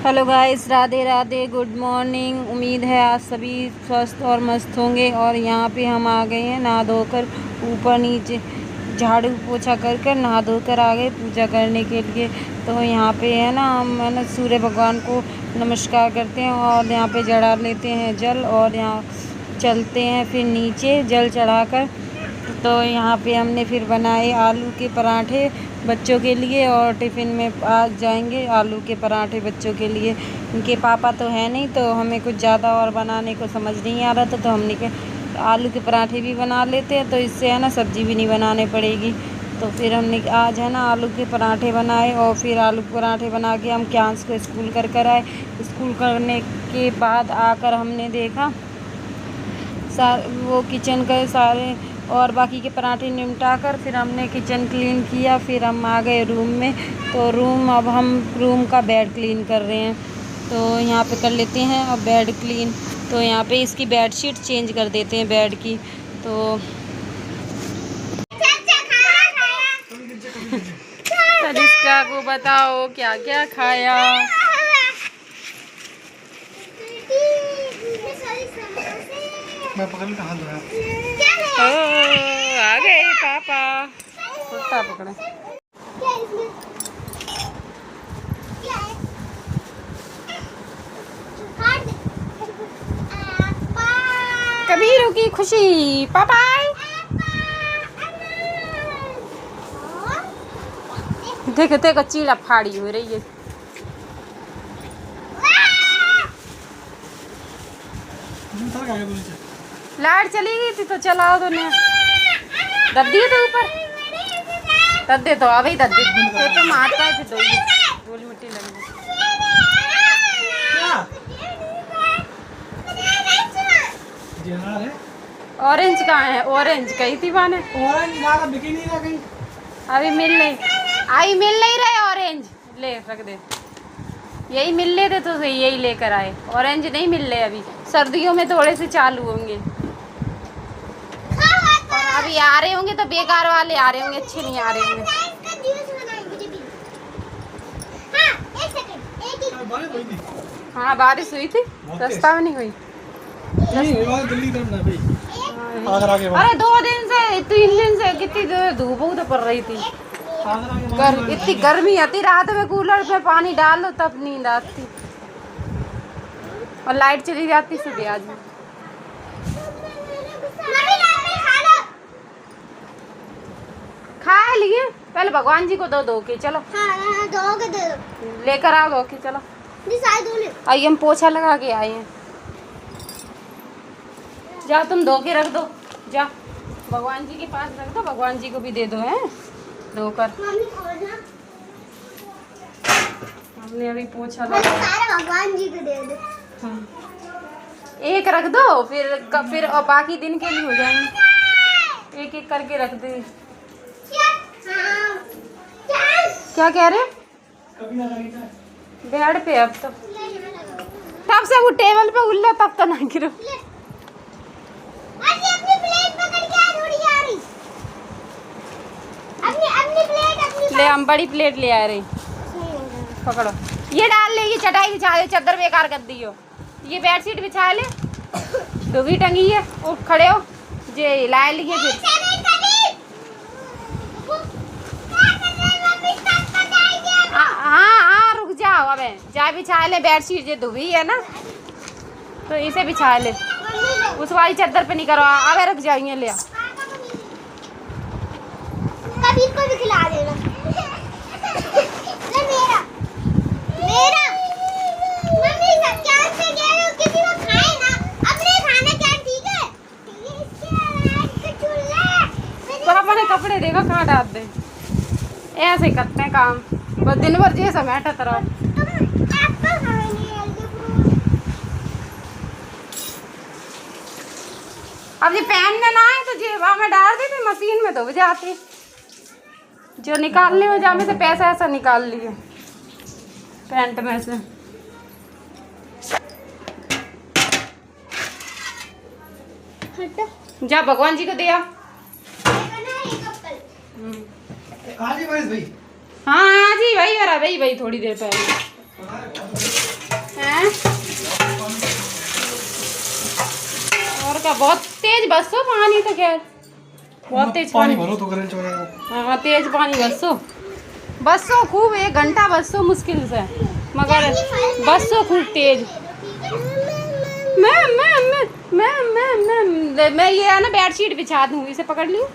Hello guys, Radhe Radhe, good morning. उम्मीद है आज सभी स्वस्थ और मस्त होंगे। और यहाँ पे हम आ गए हैं नहा धोकर, ऊपर नीचे झाड़ू पोछा कर कर नहा धोकर आ गए पूजा करने के लिए। तो यहाँ पे है ना, हम है ना सूर्य भगवान को नमस्कार करते हैं और यहाँ पे चढ़ा लेते हैं जल, और यहाँ चलते हैं फिर नीचे जल चढ़ाकर। तो यहाँ पे हमने फिर बनाए आलू के पराठे बच्चों के लिए, और टिफ़िन में आज जाएंगे आलू के पराठे बच्चों के लिए। इनके पापा तो है नहीं, तो हमें कुछ ज़्यादा और बनाने को समझ नहीं आ रहा था, तो हमने कहा आलू के पराठे भी बना लेते हैं, तो इससे है ना सब्ज़ी भी नहीं बनाने पड़ेगी। तो फिर हमने आज है ना आलू के पराठे बनाए, और फिर आलू के पराठे बना के हम क्यांस को स्कूल कर आए। स्कूल करने के बाद आकर हमने देखा वो किचन के सारे और बाकी के पराठे निपटा कर फिर हमने किचन क्लीन किया। फिर हम आ गए रूम में। तो अब हम रूम का बेड क्लीन कर रहे हैं, तो यहाँ पे कर लेते हैं अब बेड क्लीन। तो यहाँ पे इसकी बेडशीट चेंज कर देते हैं बेड की। तो तनिष्का को बताओ क्या क्या खाया। मैं पकड़ लेता हाथ धोया। आ गए पापा, कुत्ता पकड़े। कबीरू की खुशी पापा। देख देखो चीड़ा फाड़ी हो रही है। लाइट चली गई थी तो चलाओ तो नहीं। दद्दी तो ऊपर दद्दे तो आ गई। दद्दी तो मारता है फिर धूल मिट्टी लग गई। ऑरेंज कहाँ है? ऑरेंज कही थी माने। ऑरेंज बिकी नहीं रहा कहीं। अभी मिल नहीं रहे ऑरेंज। ले रख दे, यही मिल ले थे तो सही, यही लेकर आए। ऑरेंज नहीं मिल रहे अभी, सर्दियों में थोड़े से चालू होंगे। और अभी आ रहे होंगे तो बेकार वाले आ रहे होंगे, अच्छे नहीं आ रहे होंगे। हाँ बारिश हुई थी, रास्ता में नहीं हुई। अरे 2 दिन से 3 दिन से कितनी धूप तो पड़ रही थी। इतनी गर्मी आती, रात में कूलर पे पानी डालो तब नींद आती, और लाइट चली जाती सुबह। आज खा लिए, पहले भगवान जी को दो के चलो। लेकर आओ के चलो। आइए हम पोछा लगा के आए हैं। जा तुम धो के रख दो, जा भगवान जी के पास रख दो, भगवान जी को भी दे दो हैं धोकर। हमने अभी पोछा लगा, भगवान जी को दे दो। हाँ। एक रख दो, फिर और बाकी दिन के लिए हो जाएंगे। एक एक करके रख दे। क्या कह रहे? बेड पे अब तो तब से वो टेबल पे उल्ला तब तो ना गिरो। ले हम बड़ी प्लेट ले आ रही। पकड़ो, ये डाल ले, ये चटाई बिछा दे, चादर बेकार कर दियो। ये बेडशीट बिछा ले, धोबी टंगी है। वो खड़े हो जे ला लिए फिर। हाँ रुक जाओ, अबे जा बिछा ले बेडशीट, जे धोबी है ना तो इसे बिछा ले। उस वाली चादर पे नहीं करो, अबे रुक जाइए। ले कबीर को भी खिला देना। मेरा मम्मी सब क्या से कह रहे हो, किसी को खाए ना, अपने खाना क्या, ठीक है? पर अपने कपड़े देखो कहाँ डाल दे। ऐसे करते हैं काम, बस दिन भर जैसा बैठा रहो। अब ये पहनने ना आए तो जेबा में डाल देते, मशीन में धो जाते। जो निकालने में जामे से पैसा ऐसा निकाल लिए पैंट में से। जा भगवान जी को दे आ। आज ही भाई। हाँ आज ही भाई, और भाई थोड़ी देर पहले। बहुत तेज बरसो पानी तो खैर बहुत तेज पानी भरो तो करें चोरे को। हाँ तेज पानी बरसो खूब 1 घंटा बरसो मुश्किल से, मगर बरसो खूब तेज। मैं ये है ना बेडशीट बिछा दूँ, इसे पकड़ लूँ।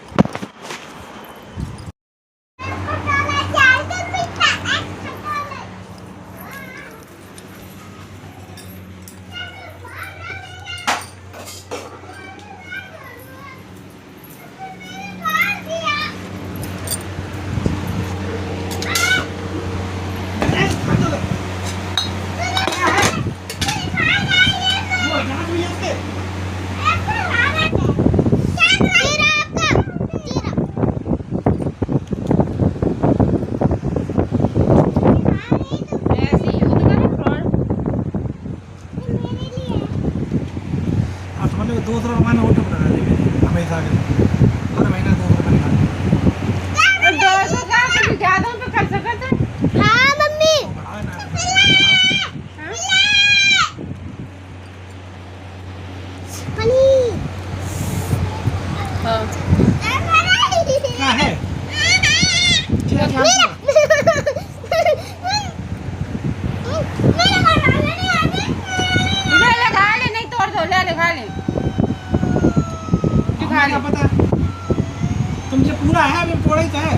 तुमसे पूरा है, अभी थोड़ा ही तो है।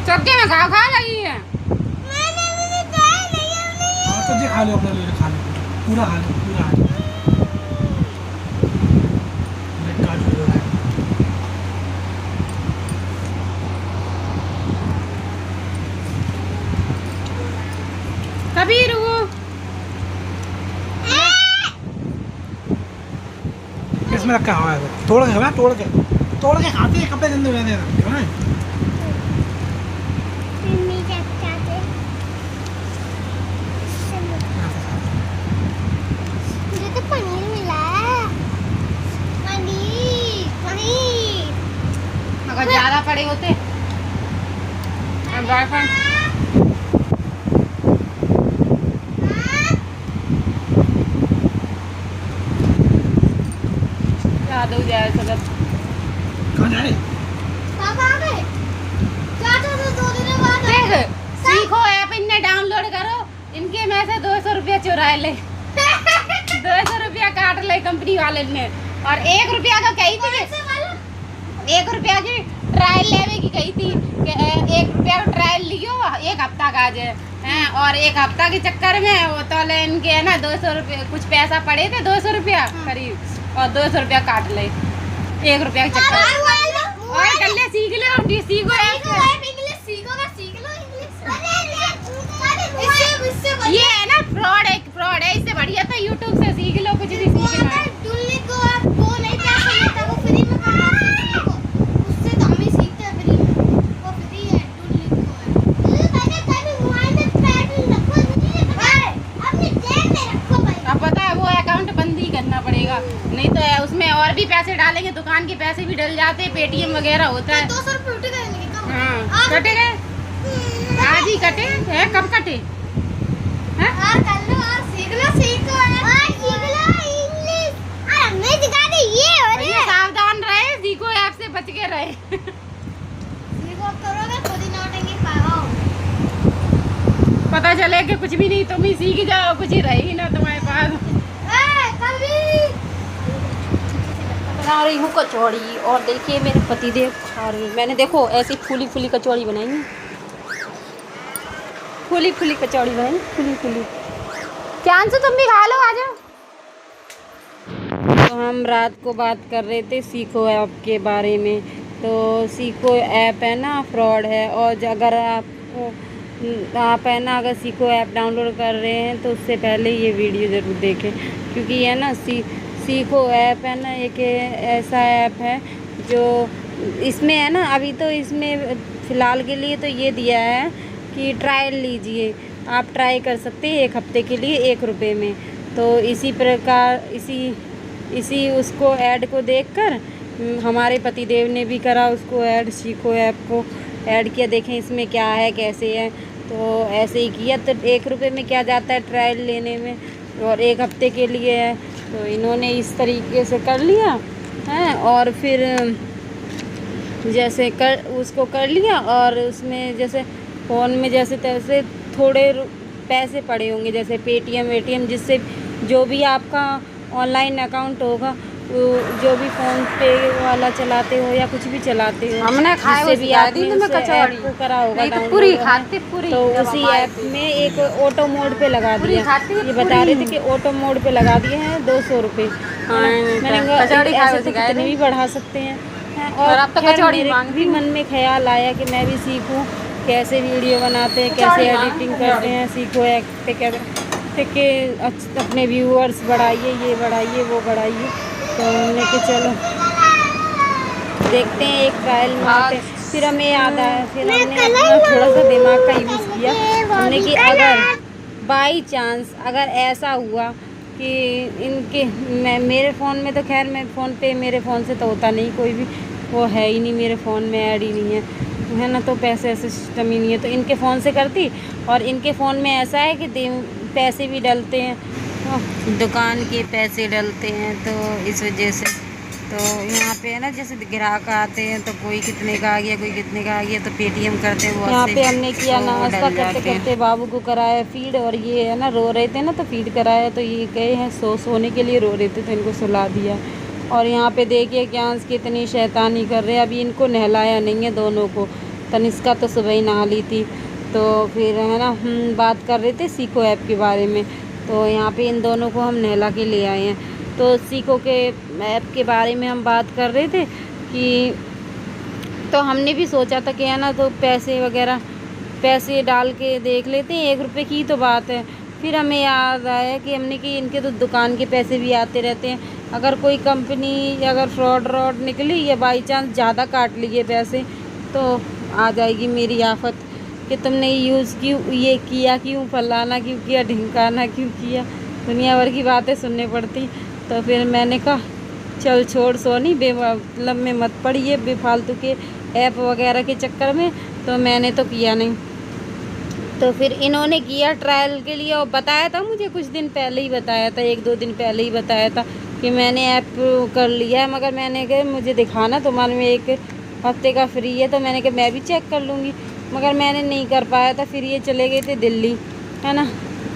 चक्के में घाव खा लगी है। हाँ तो जी खा लो, अपने लिए खा लो, पूरा खा लो, पूरा खा लो। काजू हो रहा है। कबीर वो इसमें रखा हुआ है, तोड़ के खाना, तोड़ के खाते हैं, कपड़े गंदे रहते हैं। मुझे तो पनीर मिला है। पनीर अगर ज्यादा पड़े होते याद हो जाए सब। कहाँ जा रहे? पापा आ गए। चाचा तो 2 दिन बाद देख, सीखो ऐप इनने डाउनलोड करो, इनके में से 200 रुपया चुरा ले। 200 रुपया काट ले कंपनी वाले ने, और 1 रुपया का कही थी, 1 रुपया की ट्रायल लेने की कही थी कि 1 रुपया का ट्रायल लियो 1 हफ्ता का है, और 1 हफ्ता के चक्कर में वो तो ले इनके है ना 200 रुपये कुछ पैसा पड़े थे, 200 रुपया करीब, और 200 रुपया काट ले 1 रुपया के चक्कर में। और कर ले, सीख ले, और सीखो इंग्लिश सीखोगा, सीख लो इंग्लिश। ये है ना फ्रॉड है, इससे बढ़िया तो यूट्यूब से सीख लो, कुछ भी सीखना है। को आप वो नहीं पैसा लेता, वो फ्री में करना सीखो, उससे तो हम ही सीखते हैं फ्री में, वो फ्री है। मैंने कभी मोबाइल में पैसे रखो नहीं, अपने जेब में रखो भाई। अब पता है वो अकाउंट बंद ही करना पड़ेगा, नहीं तो उसमें और भी पैसे डालेंगे, दुकान के पैसे भी डल जाते हैं, पेटीएम वगैरह होता है। 200 रुपये उठ गए कम। हाँ कटे गए, आज ही कटे हैं, कब कटे हैं? कर लो, और सीख लो, सीखो और सीख लो इंग्लिश। और हमें सिखा दे ये हो रही है। सावधान रहे, सीखो ऐप से बच के रहे। सीखो करोगे खुद ही नौटंकी पाओ। पता चले कि कुछ भी नहीं, तुम ही सीख जाओ, कुछ ही रहेगी ना तुम्हारे पास। बना रही हूँ कचौड़ी, और देखिए मेरे पतिदेव खा रहे हैं। मैंने देखो ऐसी फूली फूली कचौड़ी बनाई है, फूली फूली कचौड़ी बनाई, फूली। क्या से तुम भी खा लो, आ जाओ। तो हम रात को बात कर रहे थे सीखो ऐप के बारे में। तो सीखो ऐप है ना फ्रॉड है, और अगर आप है ना अगर सीखो ऐप डाउनलोड कर रहे हैं तो उससे पहले ये वीडियो ज़रूर देखें, क्योंकि ये ना सीखो ऐप है ना एक ऐसा ऐप है जो इसमें है ना, अभी तो इसमें फ़िलहाल के लिए तो ये दिया है कि ट्रायल लीजिए, आप ट्राई कर सकते हैं 1 हफ्ते के लिए 1 रुपये में। तो इसी प्रकार इसी उसको ऐड को देखकर हमारे पतिदेव ने भी करा उसको ऐड, सीखो ऐप को ऐड किया, देखें इसमें क्या है कैसे है। तो ऐसे ही किया, तो 1 रुपये में क्या जाता है ट्रायल लेने में, और 1 हफ्ते के लिए है। तो इन्होंने इस तरीके से कर लिया, हैं। और फिर जैसे कर उसको कर लिया, और उसमें जैसे फ़ोन में जैसे तैसे थोड़े पैसे पड़े होंगे, जैसे पेटीएम वेटीएम, जिससे जो भी आपका ऑनलाइन अकाउंट होगा, वो जो भी फ़ोन पे वाला चलाते हो या कुछ भी चलाते हो, हमने खाए जिससे वो भी सिखा आपने दी उस तुम्हें कचौड़ी। ऐप को करा होगा नहीं तो पूरी डाउनलोड, खाते पूरी तो जब उसी हम आए ऐप थे। में एक ऑटो मोड पे लगा पूरी दिया। खाती है ये बता रहे थे पूरी। कि ऑटो मोड पे लगा दिए हैं 200 रुपये, है ना। मैंने कहा कचौड़ी खाए ऐसे वो तो सिखाए कितने थे। भी बढ़ा सकते हैं, हैं। और अब तो खैर कचौड़ी मेरे मांगती भी हूँ। मन में ख्याल आया कि मैं भी सीखूं कैसे वीडियो बनाते हैं, कचौड़ी कैसे मांग एडिटिंग कचौड़ी। करते हैं, सीखो ऐप पे के अपने व्यूअर्स बढ़ाइए, ये बढ़ाइए वो बढ़ाइए। तो हमने कि चलो देखते हैं, एक ट्रायल मारते हैं। फिर हमें याद आया, फिर हमने अपना थोड़ा सा दिमाग का यूज़ किया। हमने कि अगर बाई चांस अगर ऐसा हुआ कि इनके मेरे फ़ोन में तो खैर मैं फ़ोन पे मेरे फ़ोन से तो होता नहीं, कोई भी वो है ही नहीं मेरे फ़ोन में, ऐड ही नहीं है ना, तो पैसे ऐसे सिस्टम ही नहीं है, तो इनके फ़ोन से करती। और इनके फ़ोन में ऐसा है कि पैसे भी डलते हैं, दुकान के पैसे डलते हैं, तो इस वजह से तो यहाँ पे है ना, जैसे ग्राहक आते हैं तो कोई कितने का आ गया, कोई कितने का आ गया, तो पेटीएम करते हैं वो। यहाँ पे हमने किया नाश्ता करते करते बाबू को कराया फीड, और ये है ना रो रहे थे ना, तो फीड कराया, तो ये गए हैं सोने के लिए, रो रहे थे तो इनको सुला दिया। और यहाँ पे देखिए क्यांस कितनी शैतानी कर रहे हैं, अभी इनको नहलाया नहीं है दोनों को। तनिष्का तो सुबह ही नहा ली थी, तो फिर है ना हम बात कर रहे थे सीखो ऐप के बारे में, तो यहाँ पे इन दोनों को हम नहला के ले आए हैं। तो सीखो के ऐप के बारे में हम बात कर रहे थे कि तो हमने भी सोचा था कि है ना, तो पैसे वगैरह पैसे डाल के देख लेते हैं, 1 रुपये की तो बात है। फिर हमें याद आया कि हमने कि इनके तो दुकान के पैसे भी आते रहते हैं, अगर कोई कंपनी अगर फ्रॉड निकली या बाई चांस ज़्यादा काट लिए पैसे, तो आ जाएगी मेरी आफत कि तुमने यूज़ क्यों ये किया, क्यों फलाना क्यों किया, ढिमकाना क्यों किया, दुनिया भर की बातें सुनने पड़ती। तो फिर मैंने कहा चल छोड़ सोनी, बेमतलब में मत पड़िए बेफालतू के ऐप वगैरह के चक्कर में, तो मैंने तो किया नहीं। तो फिर इन्होंने किया ट्रायल के लिए, और बताया था मुझे कुछ दिन पहले ही बताया था, 1-2 दिन पहले ही बताया था कि मैंने ऐप कर लिया है, मगर मैंने कहा मुझे दिखाना, तुम्हारे में 1 हफ्ते का फ्री है, तो मैंने कहा मैं भी चेक कर लूँगी, मगर मैंने नहीं कर पाया था। फिर ये चले गए थे दिल्ली, है ना,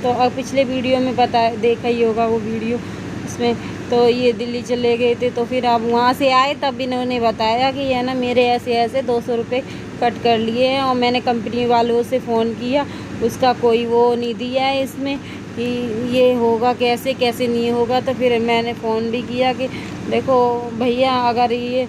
तो अब पिछले वीडियो में देखा ही होगा वो वीडियो उसमें, तो ये दिल्ली चले गए थे, तो फिर अब वहाँ से आए तब इन्होंने बताया कि है ना मेरे ऐसे 200 रुपये कट कर लिए हैं, और मैंने कंपनी वालों से फ़ोन किया, उसका कोई वो नहीं दिया है इसमें कि ये होगा कैसे कैसे नहीं होगा। तो फिर मैंने फ़ोन भी किया कि देखो भैया, अगर ये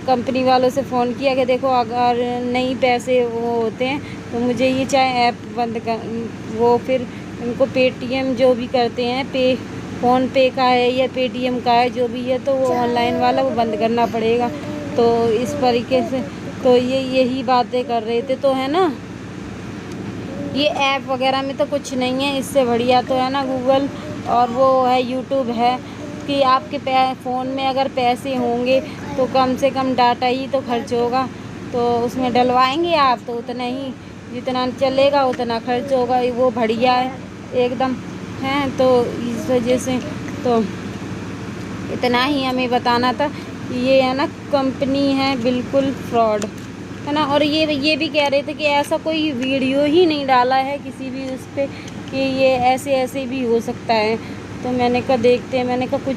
कंपनी वालों से फ़ोन किया कि देखो अगर नहीं पैसे वो होते हैं तो मुझे ये चाहे ऐप बंद कर, वो फिर उनको पेटीएम जो भी करते हैं फ़ोन पे का है या पेटीएम का है जो भी है, तो वो ऑनलाइन वाला वो बंद करना पड़ेगा। तो इस तरीके से तो यही बातें कर रहे थे। तो है ना, ये ऐप वगैरह में तो कुछ नहीं है, इससे बढ़िया तो है ना गूगल और वो है यूट्यूब है कि आपके फ़ोन में अगर पैसे होंगे तो कम से कम डाटा ही तो खर्च होगा, तो उसमें डलवाएंगे आप तो उतना ही जितना चलेगा उतना खर्च होगा, वो बढ़िया है एकदम है। तो इस वजह से तो इतना ही हमें बताना था कि ये है ना कंपनी है बिल्कुल फ्रॉड, है ना। और ये भी कह रहे थे कि ऐसा कोई वीडियो ही नहीं डाला है किसी भी उस पर कि ये ऐसे भी हो सकता है। तो मैंने कहा देखते हैं, मैंने कहा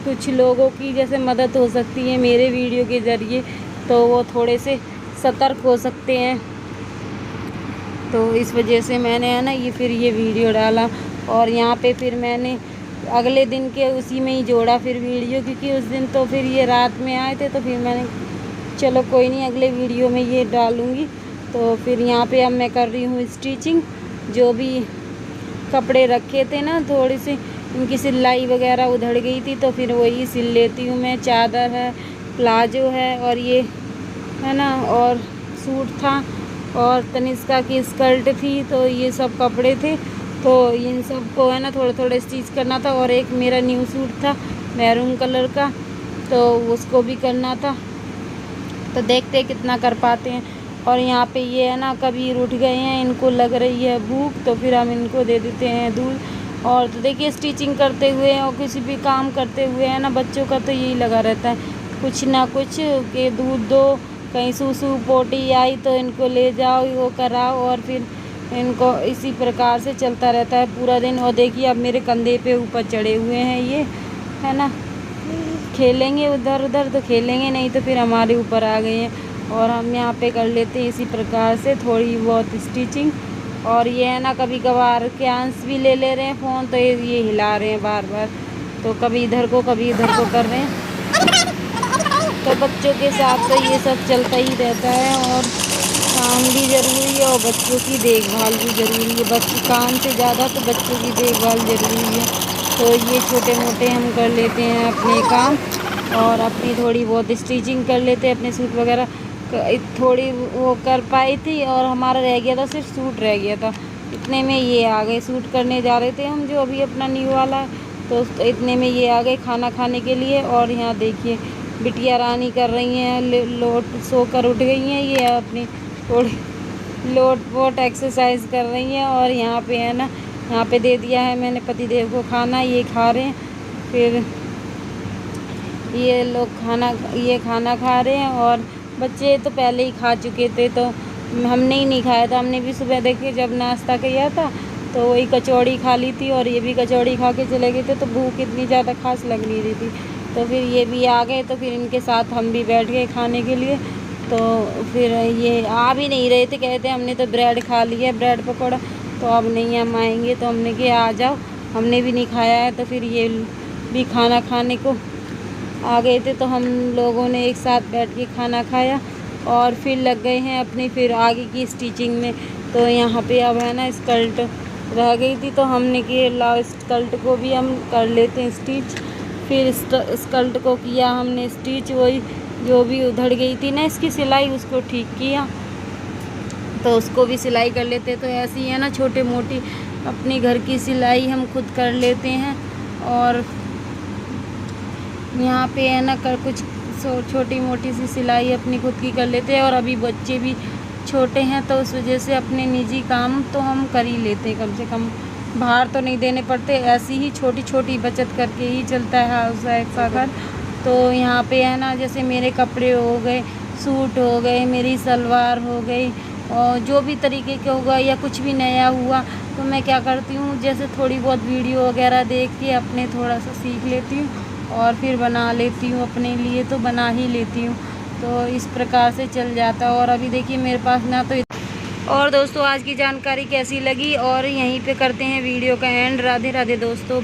कुछ लोगों की जैसे मदद हो सकती है मेरे वीडियो के ज़रिए, तो वो थोड़े से सतर्क हो सकते हैं। तो इस वजह से मैंने है ना ये वीडियो डाला, और यहाँ पे फिर मैंने अगले दिन के उसी में ही जोड़ा फिर वीडियो, क्योंकि उस दिन तो फिर ये रात में आए थे, तो फिर मैंने चलो कोई नहीं अगले वीडियो में ये डालूँगी। तो फिर यहाँ पे अब मैं कर रही हूँ स्टिचिंग, जो भी कपड़े रखे थे ना थोड़ी सी इनकी सिलाई वगैरह उधड़ गई थी, तो फिर वही सिल लेती हूँ मैं। चादर है, प्लाजो है, और ये है ना, और सूट था, और तनिष्का की स्कर्ट थी, तो ये सब कपड़े थे, तो इन सब को है ना थोड़े स्टिच करना था। और एक मेरा न्यू सूट था मैरून कलर का, तो उसको भी करना था, तो देखते कितना कर पाते हैं। और यहाँ पे ये है ना कबीर उठ गए हैं, इनको लग रही है भूख, तो फिर हम इनको दे देते हैं दूध। और तो देखिए स्टिचिंग करते हुए और किसी भी काम करते हुए है ना, बच्चों का तो यही लगा रहता है कुछ ना कुछ, कि दूध दो, कहीं सूसू पोटी आई तो इनको ले जाओ, वो कराओ, और फिर इनको इसी प्रकार से चलता रहता है पूरा दिन। और देखिए अब मेरे कंधे पे ऊपर चढ़े हुए हैं ये, है ना, खेलेंगे उधर उधर तो खेलेंगे, नहीं तो फिर हमारे ऊपर आ गए हैं। और हम यहाँ पे कर लेते हैं इसी प्रकार से थोड़ी बहुत स्टिचिंग। और ये है ना, कभी कभार क्यांस भी ले ले रहे हैं फ़ोन, तो ये हिला रहे हैं बार बार, तो कभी इधर को कभी इधर को कर रहे हैं। तो बच्चों के साथ तो ये सब चलता ही रहता है, और काम भी ज़रूरी है और बच्चों की देखभाल भी ज़रूरी है। बच्चे काम से ज़्यादा तो बच्चों की देखभाल ज़रूरी है। तो ये छोटे मोटे हम कर लेते हैं अपने काम, और अपनी थोड़ी बहुत स्टिचिंग कर लेते हैं, अपने सूट वगैरह थोड़ी वो कर पाई थी, और हमारा रह गया था, सिर्फ सूट रह गया था। इतने में ये आ गए, सूट करने जा रहे थे हम जो अभी अपना न्यू वाला है, तो इतने में ये आ गए खाना खाने के लिए। और यहाँ देखिए बिटिया रानी कर रही हैं, लोट सो कर उठ गई हैं, ये अपनी थोड़ी लोट पोट एक्सरसाइज कर रही हैं। और यहाँ पे है ना, यहाँ पे दे दिया है मैंने पतिदेव को खाना, ये खा रहे हैं। फिर ये लोग खाना खा रहे हैं, और बच्चे तो पहले ही खा चुके थे, तो हमने ही नहीं खाया था। हमने भी सुबह देखिए जब नाश्ता किया था तो वही कचौड़ी खा ली थी, और ये भी कचौड़ी खा के चले गए थे, तो भूख इतनी ज़्यादा खास लग नहीं रही थी। तो फिर ये भी आ गए, तो फिर इनके साथ हम भी बैठ गए खाने के लिए। तो फिर ये आ भी नहीं रहे थे, कहते हमने तो ब्रेड खा लिया, ब्रेड पकौड़ा, तो अब नहीं हम आएंगे। तो हमने कहा आ जाओ, हमने भी नहीं खाया है। तो फिर ये भी खाना खाने को आ गए थे, तो हम लोगों ने एक साथ बैठ के खाना खाया, और फिर लग गए हैं अपनी फिर आगे की स्टिचिंग में। तो यहाँ पे अब है ना स्कर्ट रह गई थी, तो हमने कि लाओ स्कर्ट को भी हम कर लेते हैं स्टिच। फिर स्कर्ट को किया हमने स्टिच, वही जो भी उधड़ गई थी ना इसकी सिलाई, उसको ठीक किया, तो उसको भी सिलाई कर लेते। तो ऐसी है ना छोटे मोटी अपनी घर की सिलाई हम खुद कर लेते हैं। और यहाँ पे है ना कुछ छोटी मोटी सी सिलाई अपनी खुद की कर लेते हैं। और अभी बच्चे भी छोटे हैं, तो उस वजह से अपने निजी काम तो हम कर ही लेते हैं, कम से कम बाहर तो नहीं देने पड़ते, ऐसी ही छोटी छोटी बचत करके ही चलता है हाउस वाइफ का घर। तो यहाँ पे है ना, जैसे मेरे कपड़े हो गए, सूट हो गए, मेरी सलवार हो गई, और जो भी तरीके के होगा या कुछ भी नया हुआ, तो मैं क्या करती हूँ, जैसे थोड़ी बहुत वीडियो वगैरह देख के अपने थोड़ा सा सीख लेती हूँ, और फिर बना लेती हूँ अपने लिए, तो बना ही लेती हूँ। तो इस प्रकार से चल जाता है। और अभी देखिए मेरे पास ना तो। और दोस्तों आज की जानकारी कैसी लगी, और यहीं पे करते हैं वीडियो का एंड। राधे राधे दोस्तों।